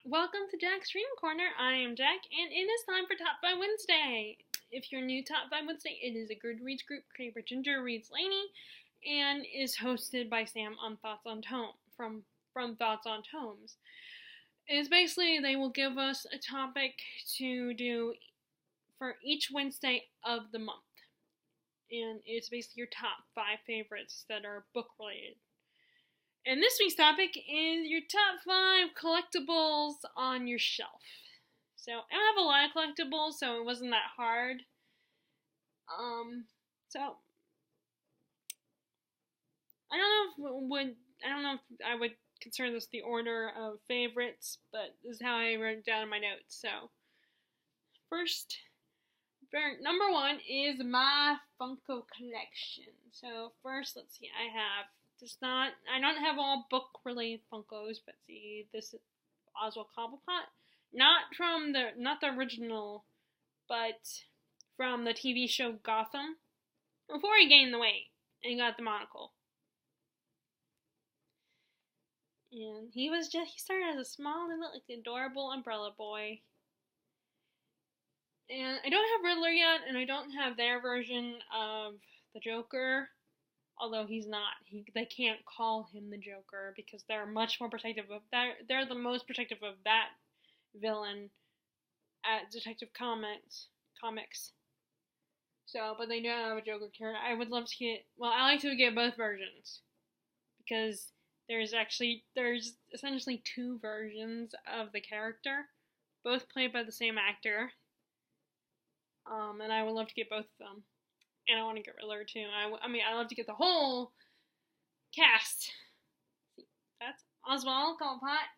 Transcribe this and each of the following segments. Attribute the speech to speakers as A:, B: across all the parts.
A: Welcome to Jack's Dream Corner. I am Jack, and it is time for Top 5 Wednesday. If you're new to Top 5 Wednesday, it is a Goodreads group created by Ginger Reads Laney and is hosted by Sam on Thoughts on Tome from Thoughts on Tomes. It's basically they will give us a topic to do for each Wednesday of the month. And it's basically your top 5 favorites that are book related. And this week's topic is your top 5 collectibles on your shelf. So I don't have a lot of collectibles, so it wasn't that hard. So I don't know if I would consider this the order of favorites, but this is how I wrote it down in my notes. So first, number 1 is my Funko collection. So first, let's see, I don't have all book related Funkos, but see, this is Oswald Cobblepot. Not the original, but from the TV show Gotham. Before he gained the weight and got the monocle. And he started as a small little, adorable umbrella boy. And I don't have Riddler yet, and I don't have their version of the Joker. Although he's not, they can't call him the Joker because they're much more protective of that. They're the most protective of that villain at Detective Comics. So, but they don't have a Joker character. I would love to get. Well, I like to get both versions because there's essentially 2 versions of the character, both played by the same actor. And I would love to get both of them. And I want to get Riddler too. I love to get the whole cast. That's Oswald Cobblepot.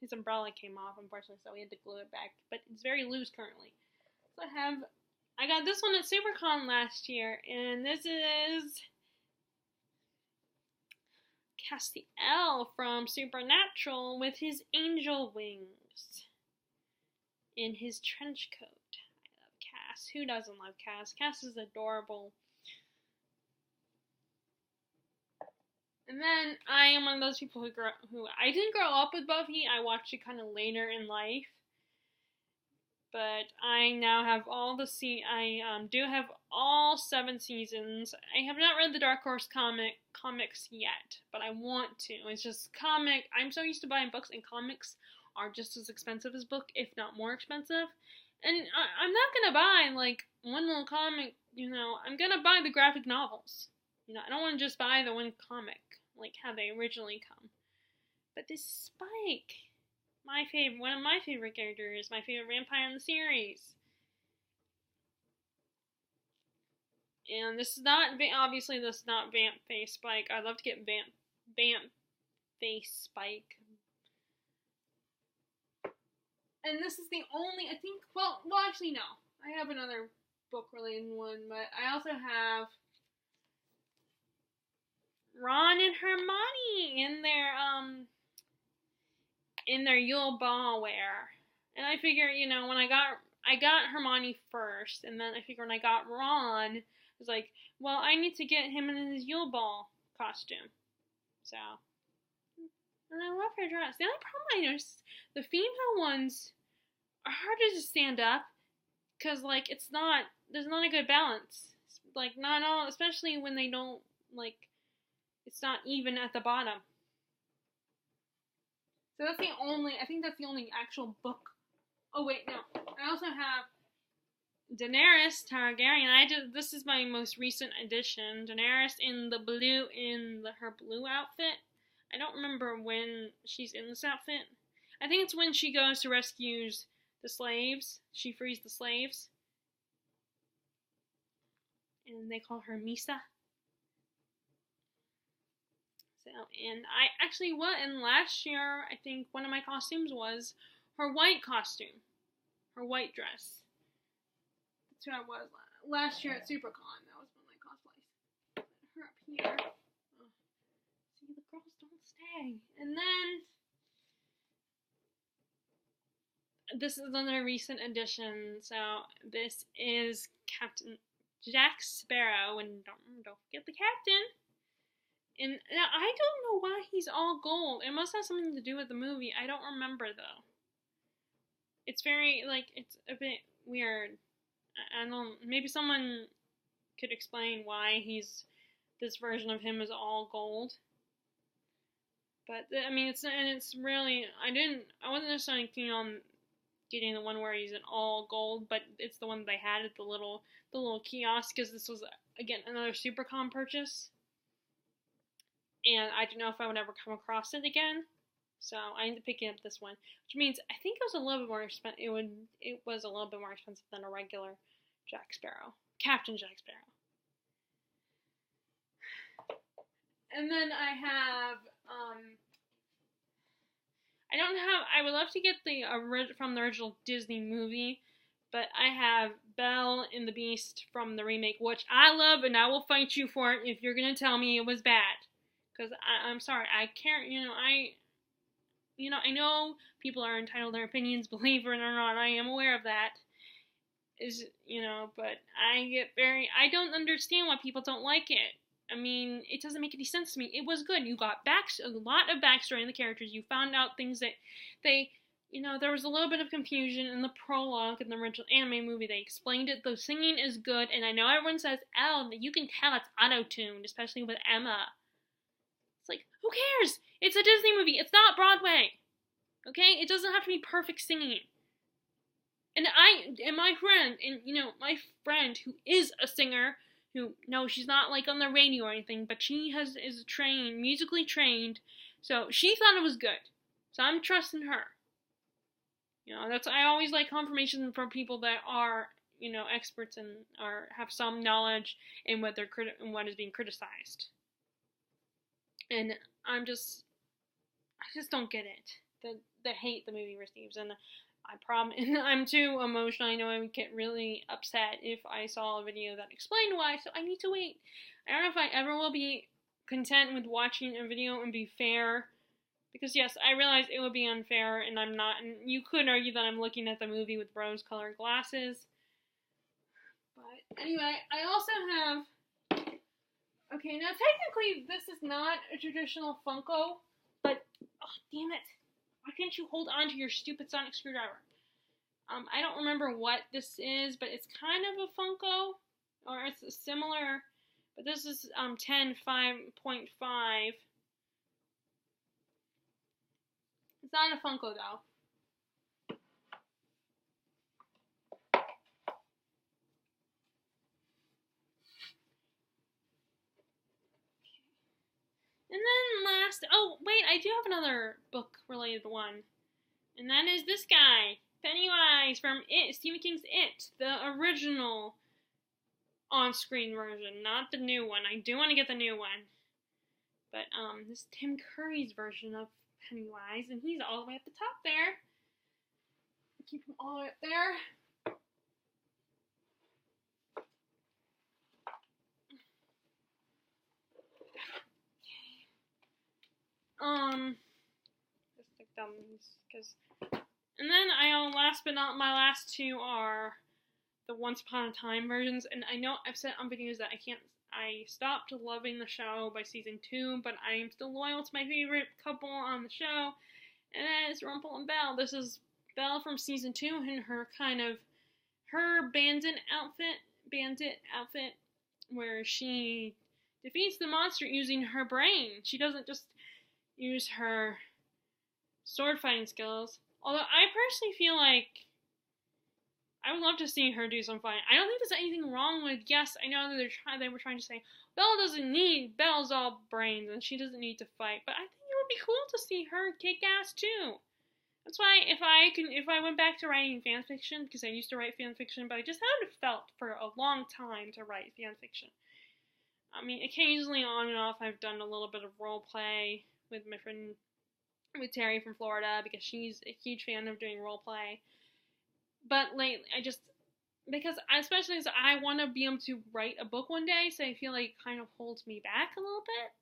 A: His umbrella came off, unfortunately, so we had to glue it back. But it's very loose currently. So I got this one at SuperCon last year, and this is Castiel from Supernatural with his angel wings in his trench coat. Cass. Who doesn't love Cass? Cass is adorable. And then I am one of those people who I didn't grow up with Buffy. I watched it kind of later in life. But I now have I do have all 7 seasons. I have not read the Dark Horse comics yet, but I want to. It's just I'm so used to buying books, and comics are just as expensive as book, if not more expensive. And I'm not going to buy, one little comic, I'm going to buy the graphic novels. I don't want to just buy the one comic, how they originally come. But this Spike, one of my favorite characters, my favorite vampire in the series. And this is not Vamp Face Spike. I'd love to get Vamp Face Spike. And this is the only, actually no. I have another book-related one, but I also have Ron and Hermione in their Yule Ball wear. And I figure, when I got Hermione first, and then I figured when I got Ron, it was like, well, I need to get him in his Yule Ball costume. So, and I love her dress. The only problem I noticed, the female ones are harder to stand up because, there's not a good balance. Not all, especially when they don't, it's not even at the bottom. So I think that's the only actual book. Oh, wait, no. I also have Daenerys Targaryen. This is my most recent edition. Daenerys in her blue outfit. I don't remember when she's in this outfit. I think it's when she goes to rescue the slaves. She frees the slaves. And they call her Misa. So, and last year, I think one of my costumes was her white costume. Her white dress. That's who I was last year at SuperCon. That was one of my cosplays. Her up here. Oh. See, the girls don't stay. And then this is another recent addition. So this is Captain Jack Sparrow, and don't forget the captain. And I don't know why he's all gold. It must have something to do with the movie. I don't remember though. It's very like it's a bit weird. I don't. Maybe someone could explain why he's this version of him is all gold. But I mean, it's really I wasn't necessarily keen on getting the one where he's in all gold, but it's the one that they had at the little kiosk because this was again another Supercom purchase, and I don't know if I would ever come across it again. So I ended up picking up this one, which means I think it was a little bit more expensive. It was a little bit more expensive than a regular Jack Sparrow, Captain Jack Sparrow. And then I have I would love to get from the original Disney movie, but I have Belle and the Beast from the remake, which I love, and I will fight you for it if you're gonna tell me it was bad. Because I'm sorry, I can't. I know people are entitled to their opinions, believe it or not. I am aware of that. But I don't understand why people don't like it. I mean, it doesn't make any sense to me. It was good. You got a lot of backstory in the characters. You found out things that there was a little bit of confusion in the prologue in the original anime movie. They explained it. The singing is good, and I know everyone says, "Oh, you can tell it's auto-tuned," especially with Emma. It's like, who cares? It's a Disney movie. It's not Broadway. Okay? It doesn't have to be perfect singing. And my friend who is a singer, no, she's not like on the radio or anything, but she is musically trained, so she thought it was good. So I'm trusting her. I always like confirmation from people that are, experts and have some knowledge in what is being criticized. And I just don't get it. The hate the movie receives, and I'm too emotional. I know I would get really upset if I saw a video that explained why, so I need to wait. I don't know if I ever will be content with watching a video and be fair, because yes, I realize it would be unfair, and I'm not, and you could argue that I'm looking at the movie with rose-colored glasses. But anyway, I also have, okay, now technically this is not a traditional Funko, but, oh, damn it. Why can't you hold on to your stupid sonic screwdriver? I don't remember what this is, but it's kind of a Funko, or it's similar, but this is 10.5. It's not a Funko, though. And then oh wait, I do have another book-related one. And that is this guy, Pennywise from It, Stephen King's It, the original on-screen version, not the new one. I do want to get the new one. But this is Tim Curry's version of Pennywise, and he's all the way at the top there. Keep him all the way up there. Just stick down these, because, and then last but not my last two are the Once Upon a Time versions, and I know I've said on videos that I stopped loving the show by season 2, but I am still loyal to my favorite couple on the show, and that is Rumple and Belle. This is Belle from season 2 in her bandit outfit, where she defeats the monster using her brain. She doesn't just use her sword fighting skills. Although I personally feel like I would love to see her do some fighting. I don't think there's anything wrong with. Yes, I know that they were trying to say Belle's all brains and she doesn't need to fight. But I think it would be cool to see her kick ass too. That's why if I went back to writing fan fiction, because I used to write fan fiction, but I just haven't felt for a long time to write fan fiction. I mean, occasionally on and off, I've done a little bit of role play with my friend, with Terry from Florida, because she's a huge fan of doing role play. But lately, because especially as I want to be able to write a book one day, so I feel like it kind of holds me back a little bit.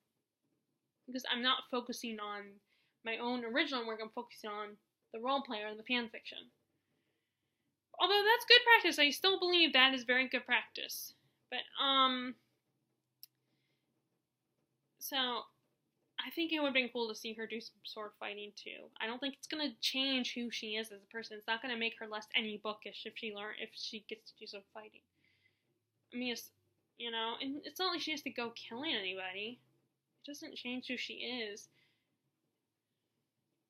A: Because I'm not focusing on my own original work, I'm focusing on the role play or the fan fiction. Although that's good practice, I still believe that is very good practice. But, So I think it would have been cool to see her do some sword fighting too. I don't think it's gonna change who she is as a person. It's not gonna make her less any bookish if she gets to do some fighting. I mean, it's, and it's not like she has to go killing anybody. It doesn't change who she is.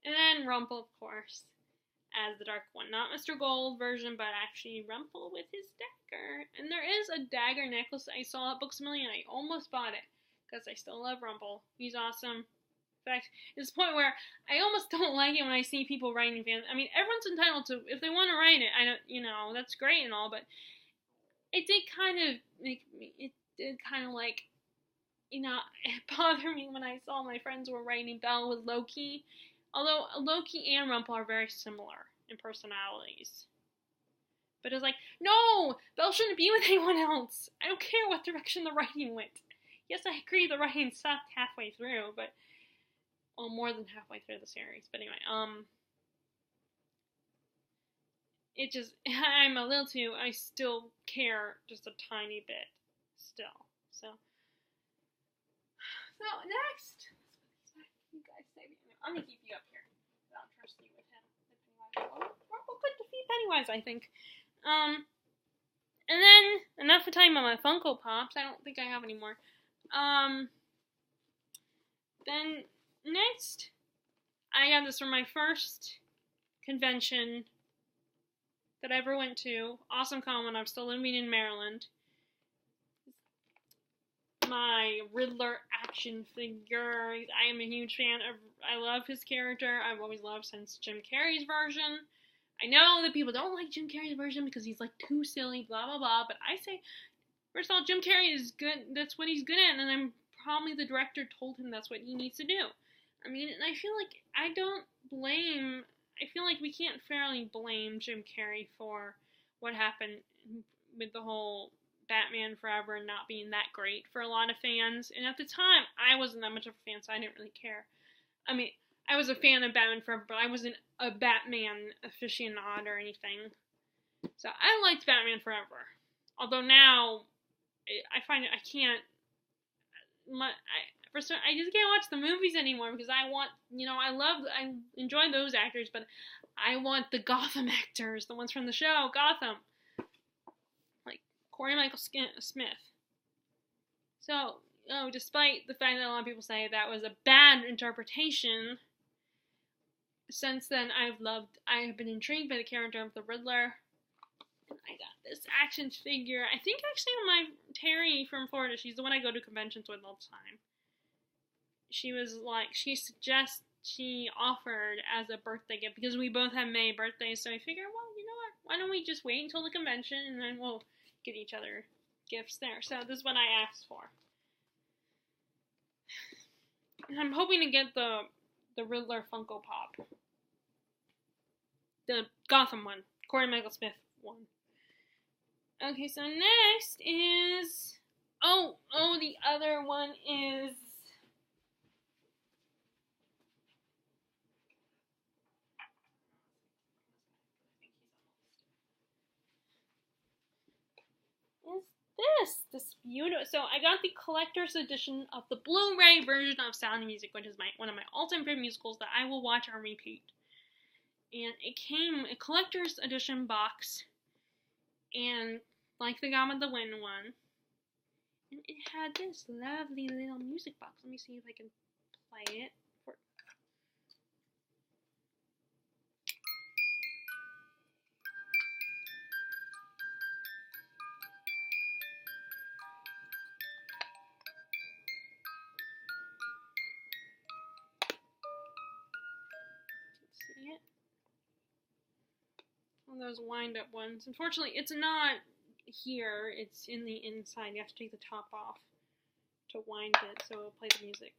A: And then Rumple, of course, as the Dark One. Not Mr. Gold version, but actually Rumple with his dagger. And there is a dagger necklace I saw at Books A Million. I almost bought it, because I still love Rumple. He's awesome. In fact, it's the point where I almost don't like it when I see people writing fans. I mean, everyone's entitled to, if they want to write it, I don't, that's great and all, but it did kind of it bothered me when I saw my friends were writing Belle with Loki. Although Loki and Rumple are very similar in personalities. But it's like, no! Belle shouldn't be with anyone else! I don't care what direction the writing went. Yes, I agree the writing sucked halfway through, but... Well, more than halfway through the series. But anyway, it just... I'm a little too... I still care just a tiny bit. Still. So next... You guys say... I'm gonna keep you up here. I don't trust you with him. Rumple could defeat Pennywise, I think. And then, enough of talking about my Funko Pops. I don't think I have any more. Then, next, I got this from my first convention that I ever went to. Awesome Con when I'm still living in Maryland. My Riddler action figure. I am a huge fan of, I love his character. I've always loved since Jim Carrey's version. I know that people don't like Jim Carrey's version because he's like too silly, blah blah blah, but I say, first of all, Jim Carrey is good, that's what he's good at, and I'm probably the director told him that's what he needs to do. I mean, and I feel like I feel like we can't fairly blame Jim Carrey for what happened with the whole Batman Forever not being that great for a lot of fans. And at the time, I wasn't that much of a fan, so I didn't really care. I mean, I was a fan of Batman Forever, but I wasn't a Batman aficionado or anything. So I liked Batman Forever. Although now, I find I can't... I just can't watch the movies anymore because I want, I enjoy those actors, but I want the Gotham actors, the ones from the show, Gotham. Like Corey Michael Smith. So, despite the fact that a lot of people say that was a bad interpretation, since then I have been intrigued by the character of the Riddler. And I got this action figure. I think actually my Terry from Florida, she's the one I go to conventions with all the time. She was like, she offered as a birthday gift, because we both have May birthdays, so I figured, well, you know what, why don't we just wait until the convention, and then we'll get each other gifts there. So this is what I asked for. And I'm hoping to get the Riddler Funko Pop. The Gotham one. Corey Michael Smith one. Okay, so next is... Oh, the other one is... This beautiful. So I got the collector's edition of the Blu-ray version of Sound of Music, which is one of my all-time favorite musicals that I will watch on repeat. And it came a collector's edition box, and like the Gone with the Wind one, and it had this lovely little music box. Let me see if I can play it. Those wind-up ones. Unfortunately, it's not here. It's in the inside. You have to take the top off to wind it, so it'll play the music.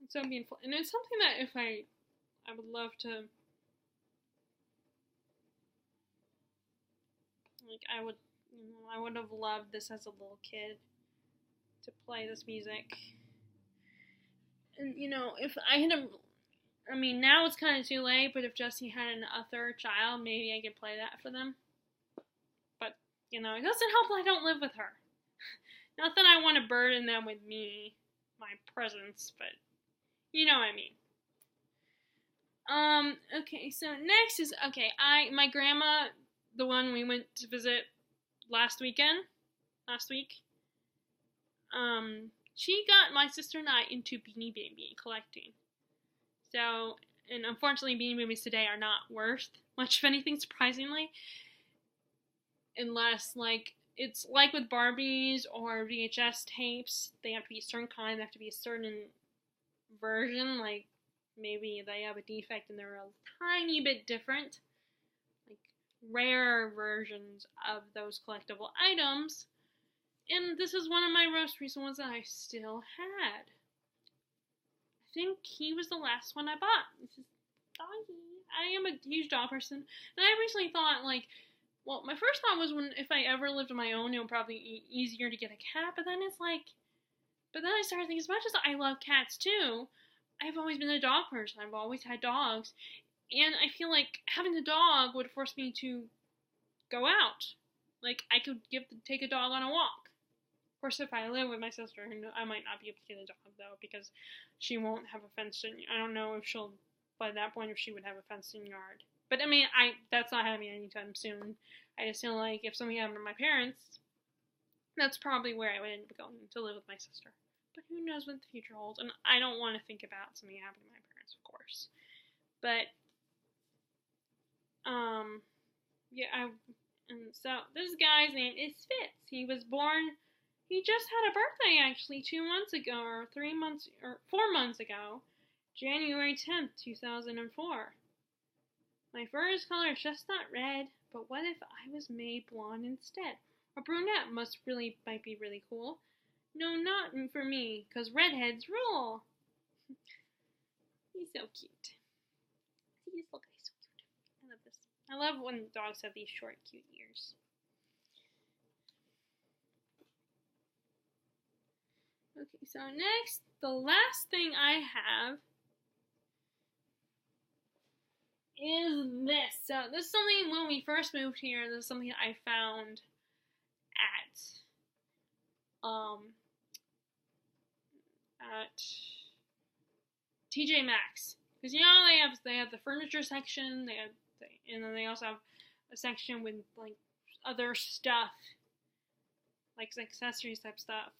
A: It's so beautiful, and it's something that if I would love to, like, I would have loved this as a little kid to play this music. And if I had now it's kind of too late, but if Jesse had a third child, maybe I could play that for them. But, it doesn't help that I don't live with her. Not that I want to burden them with me. my presence, but you know what I mean. Okay, so next is, my grandma, the one we went to visit last week, she got my sister and I into Beanie Baby collecting. So, and unfortunately, Beanie Babies today are not worth much of anything, surprisingly. Unless, it's like with Barbies or VHS tapes, they have to be a certain kind, they have to be a certain version, like maybe they have a defect and they're a tiny bit different, like rare versions of those collectible items. And this is one of my most recent ones that I still had. I think he was the last one I bought. This is Doggy. I am a huge dog person, and I recently thought, well, my first thought was if I ever lived on my own, it would probably be easier to get a cat, but then I started thinking, as much as I love cats too, I've always been a dog person. I've always had dogs. And I feel like having a dog would force me to go out. Like, I could take a dog on a walk. Of course, if I live with my sister, I might not be able to get a dog, though, because she won't have a fenced-in. I don't know if she'll, by that point, if she would have a fenced-in yard. But, I mean, that's not happening anytime soon. I just feel like if something happened to my parents, that's probably where I would end up going to live with my sister. But who knows what the future holds, and I don't want to think about something happening to my parents, of course. But, and so this guy's name is Fitz. He was born, he just had a birthday, actually, 2 months ago, or 4 months ago, January 10th, 2004. My fur's color is chestnut red, but what if I was made blonde instead? A brunette might be really cool. No, not for me, 'cause redheads rule. He's so cute. See this little guy's so cute. I love this. I love when dogs have these short, cute ears. Okay, so next, the last thing I have is this. So this is something, when we first moved here, this is something I found at TJ Maxx, because they have the furniture section, and then they also have a section with other stuff, like accessories type stuff,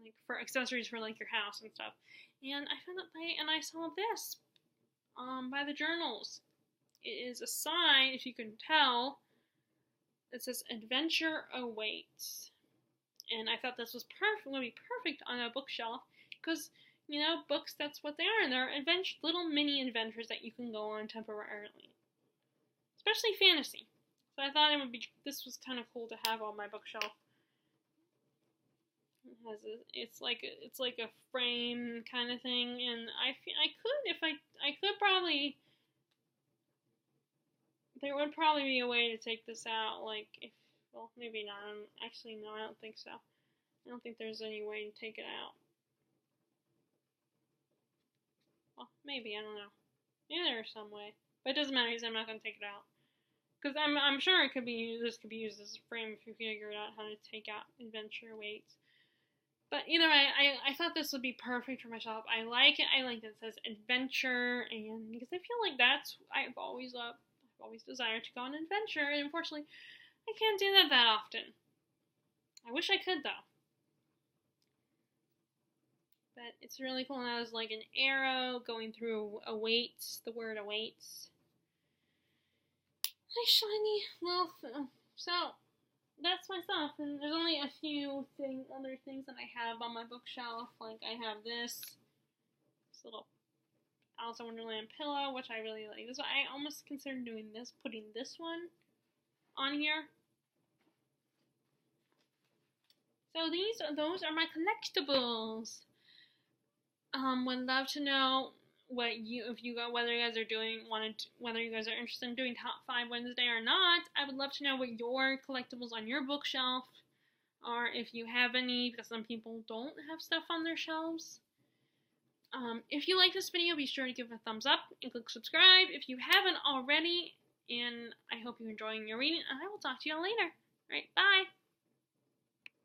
A: like for accessories for your house and stuff. And I found and I saw this by the journals. It is a sign, if you can tell, that says "Adventure Awaits." And I thought this would be perfect on a bookshelf, because, books, that's what they are. They're little mini adventures that you can go on temporarily. Especially fantasy. So I thought this was kind of cool to have on my bookshelf. It's like a frame kind of thing, and there would probably be a way to take this out, maybe not. Actually, no, I don't think so. I don't think there's any way to take it out. Well, maybe, I don't know. Maybe there's some way. But it doesn't matter, because I'm not going to take it out. Because I'm sure this could be used as a frame if you figure out how to take out adventure weights. But either way, I thought this would be perfect for my shop. I like it. I like that it says adventure, and because I feel like I've always loved. I've always desired to go on an adventure, and unfortunately, I can't do that often. I wish I could, though. But it's really cool, and that was like an arrow going through awaits, the word awaits. Nice shiny little. So that's my stuff, and there's only a few other things that I have on my bookshelf. Like I have this little Alice in Wonderland pillow, which I really like. This I almost considered putting this one on here. So those are my collectibles. Would love to know whether you guys are interested in doing Top 5 Wednesday or not. I would love to know what your collectibles on your bookshelf are, if you have any, because some people don't have stuff on their shelves. If you like this video, be sure to give it a thumbs up and click subscribe if you haven't already. And I hope you're enjoying your reading, and I will talk to you all later. Alright, bye!